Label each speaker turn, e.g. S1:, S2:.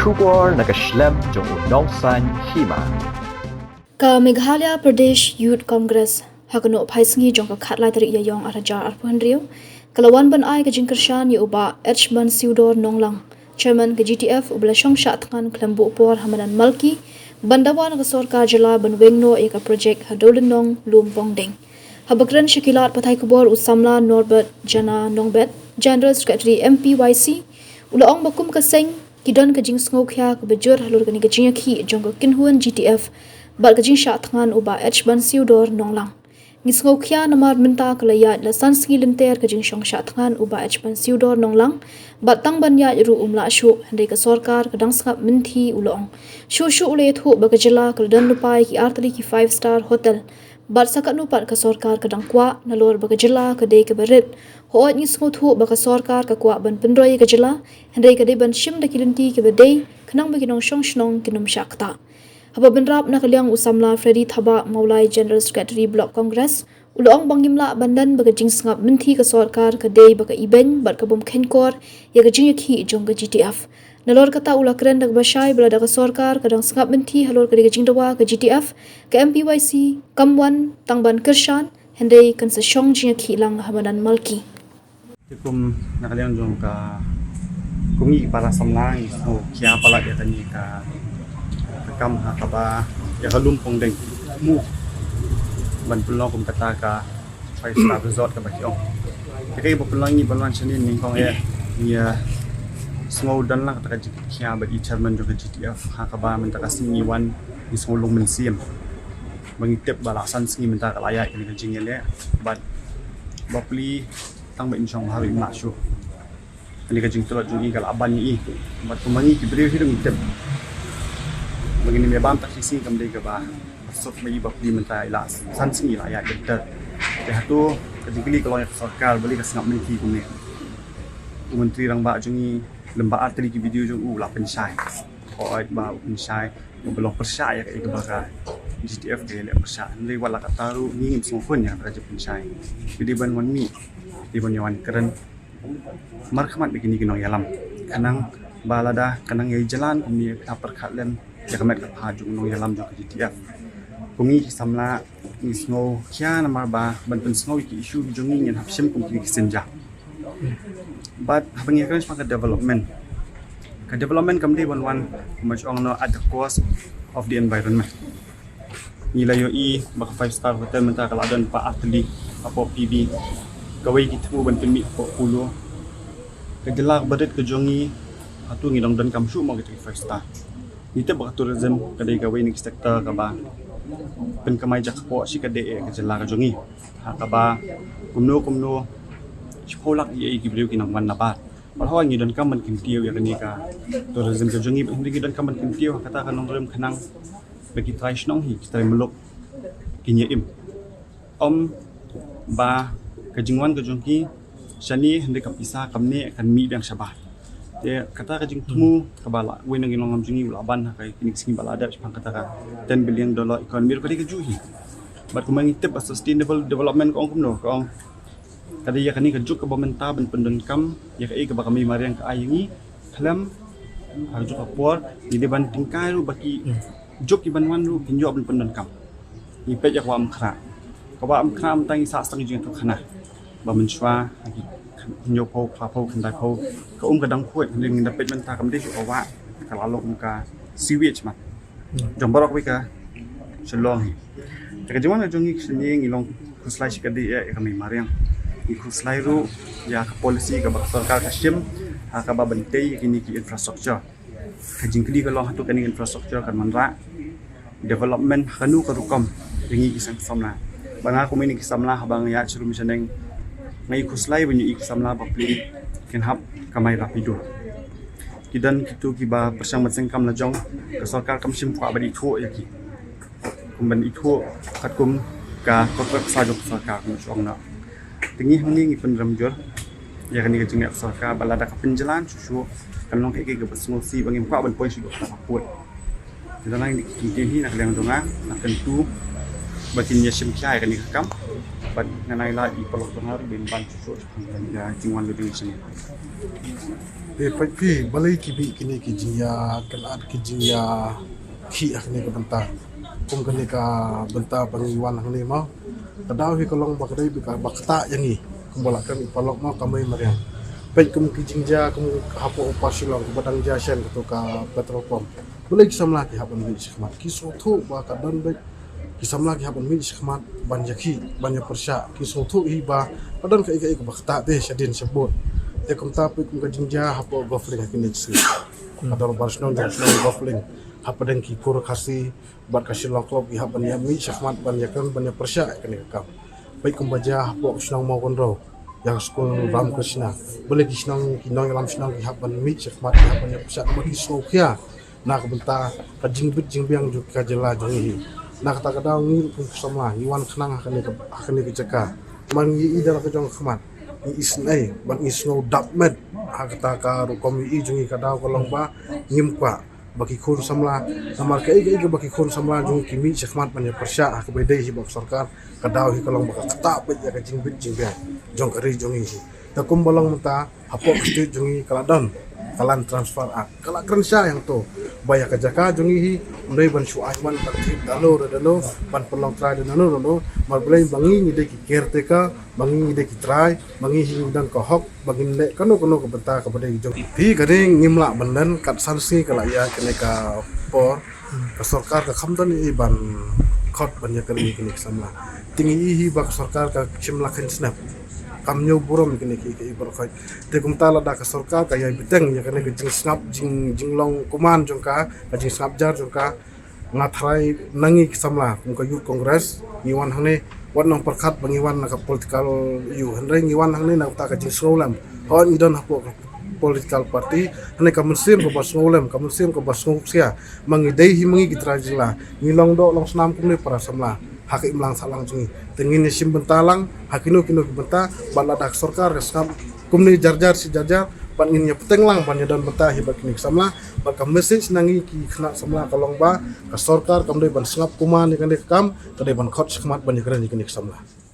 S1: Shubor Nakashlem Jong Nongsan Hima.
S2: Ka Meghalaya Pradesh Youth Congress hakano phaisngi jong ka khatlai tari ya yong arajar arpuan riu kalawan ban ai ka jingkershan yu ba Edmund Siudor Nonglang chairman ka GTF ubla shongsha tkan klambu por hamanan malki bandawan ka sorkar jala ban wengno eka project hadolenong lumpongdeng habakran shakilat pathai kubor usamla Norbert Jana Nongbet General Secretary MPYC ulaong bakum ka seng kidon ka jing sngokhya ka bejur halur ka ni ka jingki jong ka kinhuan GTF bal ka jing sha tkan uba Edmund Siudor Nonglang Ngisngokya namar minta kelaya la sansgi limter ka jing shongsha tkan uba Edmund Siudor Nonglang batang banya ru umla shu hande ka sorkar ka dangsngap minthi ulong shu ule thu ba ka jila ka dan lupai ki artali ki 5-star hotel bat sakat nu pat ka sorkar ka dangkwa nalor ba ka jila ka de ka berit ho ngisngo thu ba ka sorkar ka kwa ban pendroi ka jila hande ka de ban shim da kilinti ka bedei khnang ba kinong shongshnong kinum shakta Haba benrap na kaliang usamla Freddy Thaba Maulai General Secretary Block Congress ulong bangimla bandan baga jing sngap minthi ka sorkar ka dei baga iben bar ka bom khenkor ya ka jing yakhi jong ka GTF nalor kata ula kren dak basai bala dak sorkar kadang sngap minthi halor ka jing dawa ka GTF ka MPYC kamwan tangban kershan hendai kan sa shong jing yakhi lang hamanan malki
S3: tikum na kaliang jong ka kungi para samlang so kya pala ya tani ka kam hakaba ya kalumpong deng mu ban pulong kum kata ka 5-star resort ka bakyong kaya ibu pulang ni balwan chanin ning kong ya sngow dan lang kata ka kya ba i chairman jong GTF hakaba men ta kasing iwan ni snglong men siam mangitep balasan singi men ta kalaya ni ka jingele bat bapli tang ba insong hari ma shu ani ka jing tulot jong i kala aban ni bat kumangi ki bri hidung itep begini me bam tak sisi kam dei ka ba sot mai ba pli mentai la san singi la ya getter te hatu kajigli kalau ya sarkar bali ka sngap menti kum ne menteri rang ba jungi lemba arteri ki video jung la pensai oi ba pensai belum percaya ka ba ka GTF ke le percaya ndai wala ka taru ngim songkon ya ka pensai video ban wan mi di ban yawan keren markhamat begini kinong yalam kanang balada kanang yai jalan kumi kapar khatlen ya kamet ka phaju nong yalam jo ka GTF kungi samla ni snow kya namar ba ban pen snow ki issue jongi nyen hapsim kum ki senja but habang yakan ka development kam de wan much on no at the cost of the environment nila yo i ba 5-star hotel menta kala dan pa atli apo PB kawai ki thu ban pen mi ko pulo ka jelak badet ke jongi atu ngidong dan kam shu mo ki 5-star Ite baka tourism kadai kawai ni sektor ka ba pen kamay jak po si kadai ka jala ka jongi ha ka ba kumno chipolak i gibriu kinang wan na ba palhaw ngi don kam man kintiw ya kani ka tourism ka jongi hindi don kam man kintiw kata kanong rem kanang bagi try snong hi kita melok kinya im ba ka jingwan ka jongi shani hindi ka pisa kamne kan mi bang sabah ya kata ka jing tumu kabala we nang ilong amjingi ulaban kay kinik singi balada pang kata ka $10 billion economy ko di ka juhi but kung mangitip a sustainable development ko ang kumno ko kada ya kani ka juk ka bamenta ban pendon kam ya ka ba kami mariang ka ayingi kalam harus ka por di deban tingkai ru baki juk iban wan ru kinjo ban pendon kam ni pe jak wa am khra ka wa am khra am tangi sa sang jing to khana ba menchwa nyo po pa po kan da po ka ka dang khuet ning da pet man ta kam de ju wa ka la lok ka sewage ma jom barok wi ka shalong hi ka jwan na jongi khning ilong khuslai shi ka de ya ka mi mariang i khuslai ru ya ka policy ka ba sarkar ka shim ha ka ba bantei kini ki infrastructure ka jingkli ka lo hatu kani infrastructure kan manra development kanu ka rukom ringi isang samla banga ko mi ni samla habang ya churu misaneng ngai khuslai banyu ik samla bapli ken hap kamai rapido kidan kitu kiba persang maseng kam lajong ka sarkar kam sim kwa badi thu yaki kumban ithu katkum ka kotak sajok sarkar mu chong na tingi hangni ngi penram jor ya kani ka jingak sarkar balada ka penjalan susu kan long ke ke besngo si bangim kwa ban poin si ta puat kidan ngi ki hi nak leng donga nak tentu bakin ya sim khai kani kam ban nganai la I pelok bengar bin ban susu dan ya jingwan lebih sini.
S4: Pi balai kibi kini kijia kelat kijia ki akni ke benta kum kini ka benta bangiwan akni mau kadau hi kolong bakdai bika bakta yangi kum balakan ipalok mau kamai mariam pen kum kijinja kum hapo upasilong badang jasen to ka petrol pump balai kisam lagi hapan mi sikmat kisotu ba kadon baik kisam lagi hapan mi sikmat banjaki banyak persya kisotu hi ba kadon ka ika bakta teh sadin sebut kum tapi kum kijinja hapo gofling akni sih kadon barsnon gofling hapadeng ki kur kasi bar kasi loklop ki haban yami syahmat ban yakan ban persya kene kam baik kumbaja hapo snong mau konro yang skul ram krishna boleh ki snong ki nong ram snong ki haban mi syahmat ki haban persya bagi sokia nak benta ka jingbit jingbiang juk ka jela jongi nak kata kadang ni kum sama iwan khnang akane ki jaka man yi idara ka jong khmat isnai ban isno dapmet hakata ka rukom yi jongi kadang kolong ba ngimkwa bagi khun samla namar ka iga bagi khun samla jung kimi syahmat ban persya ak bedai hi bak sarkar kadau hi kalong baka kata bet ya ka jingbit jingbiang jong kari jongi hi takum bolong mata hapo kesti jongi kaladon kalan transfer ak kala kerensya yang to baya ka jaka jongi hi ndai ban suaiman takti dalo ban pelong trai dano mar blai bangi ni de ki caretaker bangi ni de ki trai bangi hi dan ko hok bangi le kano ke benta ka badai jong hi kading ngimla benden kat sansi kala ya kene ka por ka sarkar ka khamdan i ban khot ban ya kali kene samla tingi hi bak sarkar ka chimla khin snap kamnyo burom kene ki berkhoi te kumtala da ka sarkar ka ya biteng ya kene jing snap jinglong kuman jongka ka jing snap jar jongka ngathrai nangi samla ka youth congress niwan hane wan perkat bangiwan ka political yu hanre ngiwan hangne na ta ka jing srolam hon idon hapo political party hane ka musim ko basnolem ka musim ko basnguksia mangidei hi mangi gitrajila ngilong do long snam kumne para samla haki imlang salang jungi tengin sim bentalang hakino kino benta baladak sarkar resam kumne jarjar si jarjar ban innya petenglang ban dan benta hibak nik samla baka message nangi ki khna samla kalong ba ka sarkar kamde ban sngap kuman ni kande kam kade ban khot skmat ban ni kran ni samla